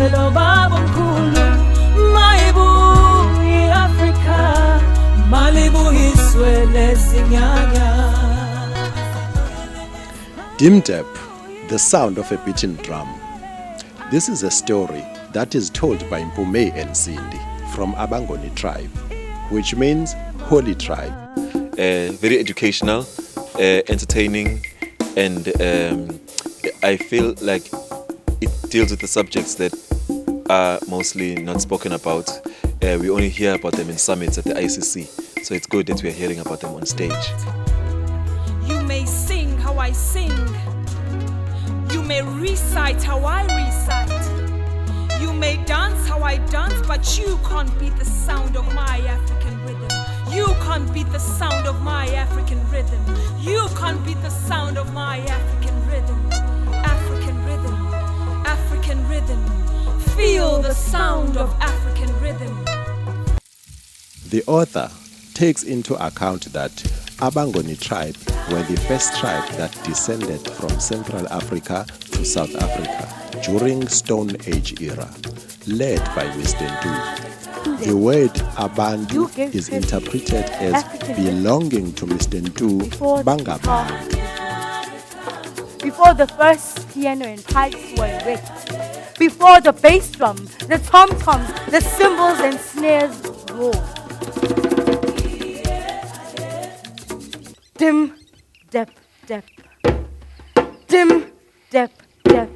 Hello babamkhulu Maibu Africa Malibu iswele sinyanya. Dim-Dep, the sound of a beaten drum. This is a story that is told by Mpume and Cindy from Abangoni tribe, which means holy tribe. Very educational, entertaining, and I feel like it deals with the subjects that are mostly not spoken about. We only hear about them in summits at the ICC, so it's good that we're hearing about them on stage. You may sing how I sing. You may recite how I recite. You may dance how I dance, but you can't beat the sound of my African rhythm. You can't beat the sound of my African rhythm. You can't beat the sound of my African rhythm. African rhythm, African rhythm. Feel the sound of African rhythm. The author takes into account that Abangoni tribe were the first tribe that descended from Central Africa to South Africa during Stone Age era, led by Mr. Ntu. The word Abantu is interpreted as belonging to Mr. Ntu Bangabantu. Before the first piano and pipes were erect, before the bass drum, the tom-toms, the cymbals and snares roared. Dim-Dep, dep. Dim-Dep, dep.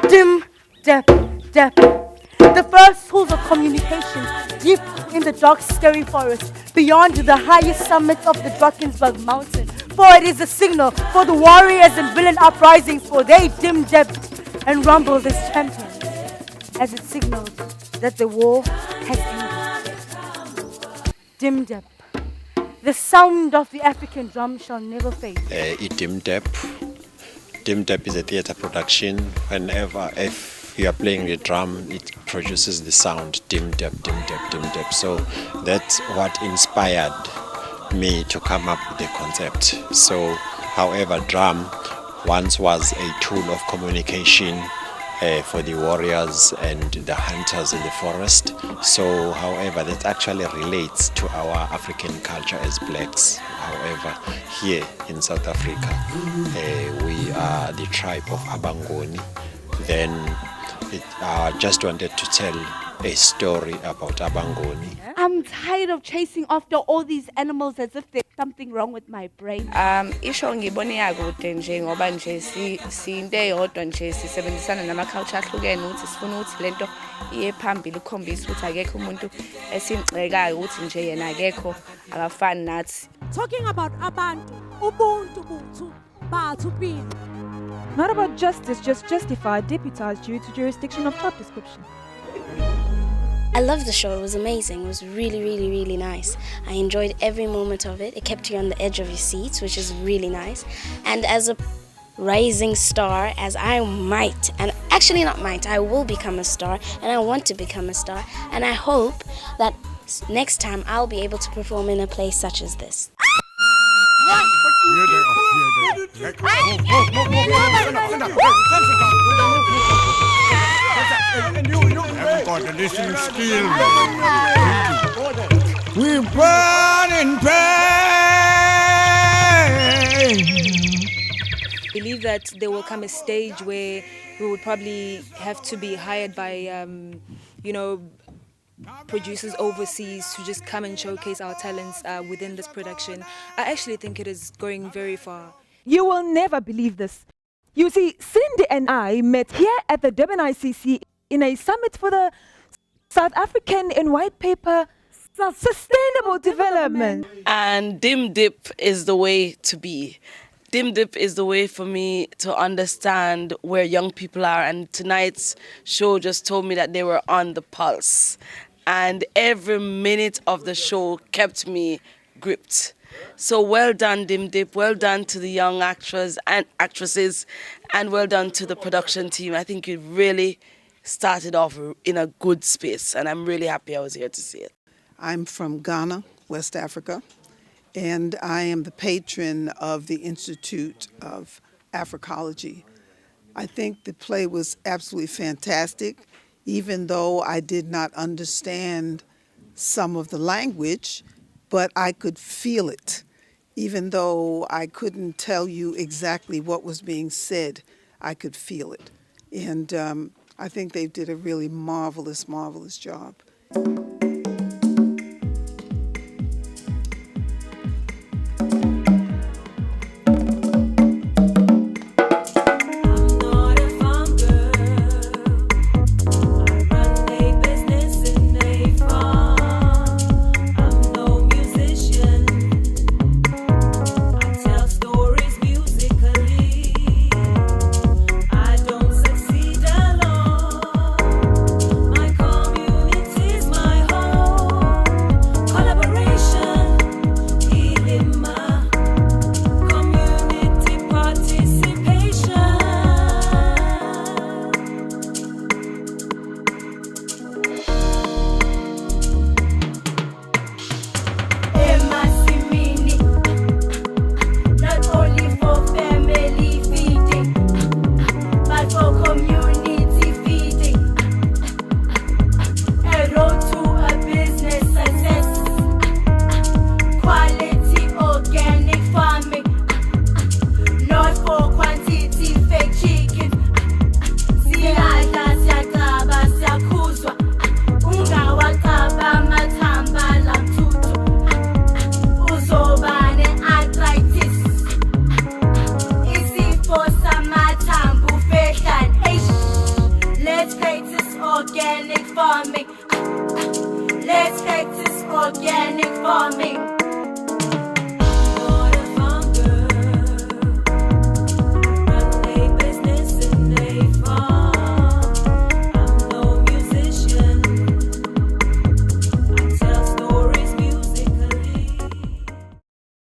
Dim-Dep, dep. The first tools of communication deep in the dark, scary forest, beyond the highest summit of the Drakensberg mountain. For it is a signal for the warriors and villain uprisings, for they dim-depped and rumbled as champions, as it signaled that the war has ended. Dim-Dep. The sound of the African drum shall never fade. Dim-Dep is a theatre production. Whenever if you are playing the drum, it produces the sound dim-dep, dim-dep, dim-dep. So that's what inspired me to come up with the concept. So, however, drum once was a tool of communication for the warriors and the hunters in the forest. So, however, that actually relates to our African culture as blacks. However, here in South Africa, we are the tribe of Abangoni. Then I just wanted to tell a story about Abangoni. I'm tired of chasing after all these animals as if there's something wrong with my brain. Isho ngibone yakude nje ngoba nje sinte eyodwa nje sisebenzisana nama culture ahlukene ukuthi sifuna ukuthi lento iye phambili ukhombisa ukuthi akekho umuntu esingxekayo ukuthi nje yena akekho akafani nathi. Talking about abantu, ubuntu buntu, bathu pini. Not about justice, just justified, deputized due to jurisdiction of job description. I loved the show. It was amazing. It was really, really, really nice. I enjoyed every moment of it. It kept you on the edge of your seats, which is really nice. And as a rising star, as I might, and actually not might, I will become a star, and I want to become a star. And I hope that next time I'll be able to perform in a place such as this. Got a listening skill. We burn in pain. I believe that there will come a stage where we would probably have to be hired by, producers overseas to just come and showcase our talents within this production. I actually think it is going very far. You will never believe this. You see, Cindy and I met here at the Durban ICC in a summit for the South African and white paper sustainable development. And Dim-Dep is the way to be. Dim-Dep is the way for me to understand where young people are. And tonight's show just told me that they were on the pulse. And every minute of the show kept me gripped. So well done, Dim-Dep. Well done to the young actors and actresses. And well done to the production team. I think you really started off in a good space, and I'm really happy I was here to see it. I'm from Ghana, West Africa, and I am the patron of the Institute of Africology. I think the play was absolutely fantastic, even though I did not understand some of the language, but I could feel it. Even though I couldn't tell you exactly what was being said, I could feel it. And I think they did a really marvelous, marvelous job. Organic farming. Let's practice organic farming.